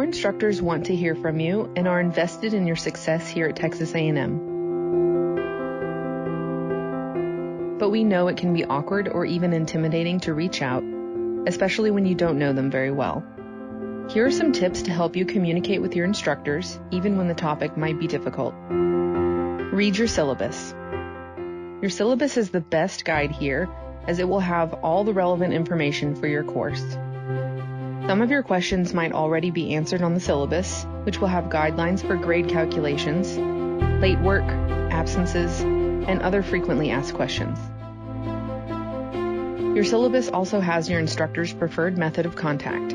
instructors want to hear from you and are invested in your success here at Texas A&M. But we know it can be awkward or even intimidating to reach out, especially when you don't know them very well. Here are some tips to help you communicate with your instructors, even when the topic might be difficult. Read your syllabus. Your syllabus is the best guide here, as it will have all the relevant information for your course. Some of your questions might already be answered on the syllabus, which will have guidelines for grade calculations, late work, absences, and other frequently asked questions. Your syllabus also has your instructor's preferred method of contact.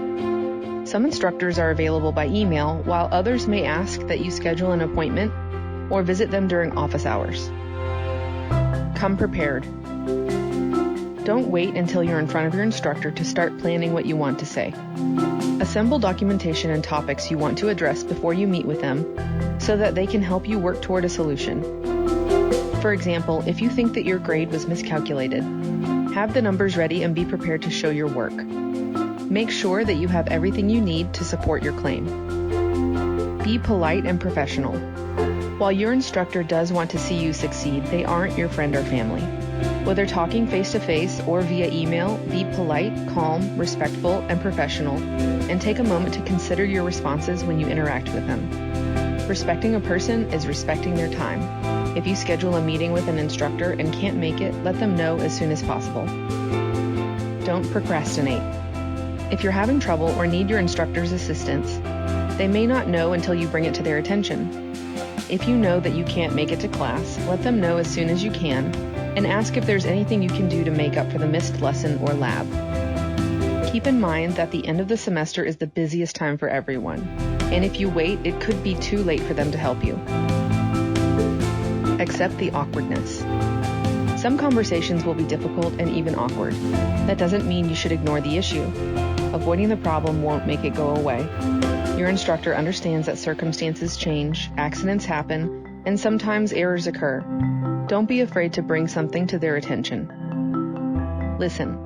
Some instructors are available by email, while others may ask that you schedule an appointment or visit them during office hours. Come prepared. Don't wait until you're in front of your instructor to start planning what you want to say. Assemble documentation and topics you want to address before you meet with them so that they can help you work toward a solution. For example, if you think that your grade was miscalculated, have the numbers ready and be prepared to show your work. Make sure that you have everything you need to support your claim. Be polite and professional. While your instructor does want to see you succeed, they aren't your friend or family. Whether talking face-to-face or via email, be polite, calm, respectful, and professional, and take a moment to consider your responses when you interact with them. Respecting a person is respecting their time. If you schedule a meeting with an instructor and can't make it, let them know as soon as possible. Don't procrastinate. If you're having trouble or need your instructor's assistance, they may not know until you bring it to their attention. If you know that you can't make it to class, let them know as soon as you can, and ask if there's anything you can do to make up for the missed lesson or lab. Keep in mind that the end of the semester is the busiest time for everyone, and if you wait, it could be too late for them to help you. Accept the awkwardness. Some conversations will be difficult and even awkward. That doesn't mean you should ignore the issue. Avoiding the problem won't make it go away. Your instructor understands that circumstances change, accidents happen, and sometimes errors occur. Don't be afraid to bring something to their attention. Listen.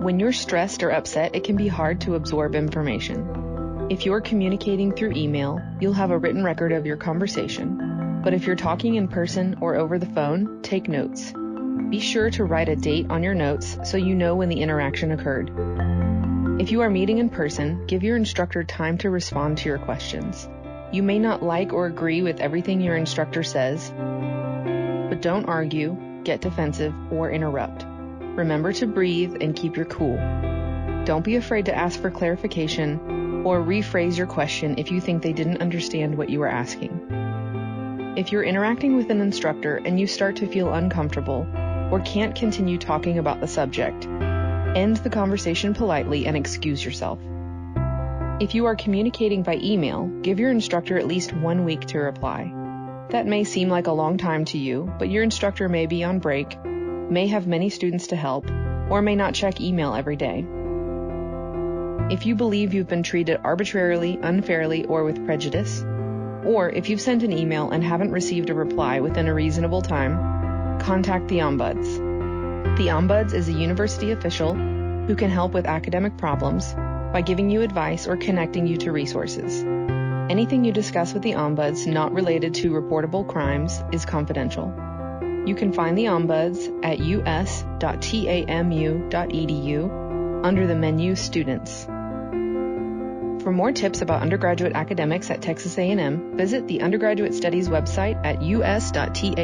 When you're stressed or upset, it can be hard to absorb information. If you're communicating through email, you'll have a written record of your conversation. But if you're talking in person or over the phone, take notes. Be sure to write a date on your notes so you know when the interaction occurred. If you are meeting in person, give your instructor time to respond to your questions. You may not like or agree with everything your instructor says, but don't argue, get defensive, or interrupt. Remember to breathe and keep your cool. Don't be afraid to ask for clarification or rephrase your question if you think they didn't understand what you were asking. If you're interacting with an instructor and you start to feel uncomfortable or can't continue talking about the subject, end the conversation politely and excuse yourself. If you are communicating by email, give your instructor at least 1 week to reply. That may seem like a long time to you, but your instructor may be on break, may have many students to help, or may not check email every day. If you believe you've been treated arbitrarily, unfairly, or with prejudice, or if you've sent an email and haven't received a reply within a reasonable time, contact the Ombuds. The Ombuds is a university official who can help with academic problems by giving you advice or connecting you to resources. Anything you discuss with the Ombuds not related to reportable crimes is confidential. You can find the Ombuds at us.tamu.edu under the menu Students. For more tips about undergraduate academics at Texas A&M, visit the Undergraduate Studies website at us.tamu.edu.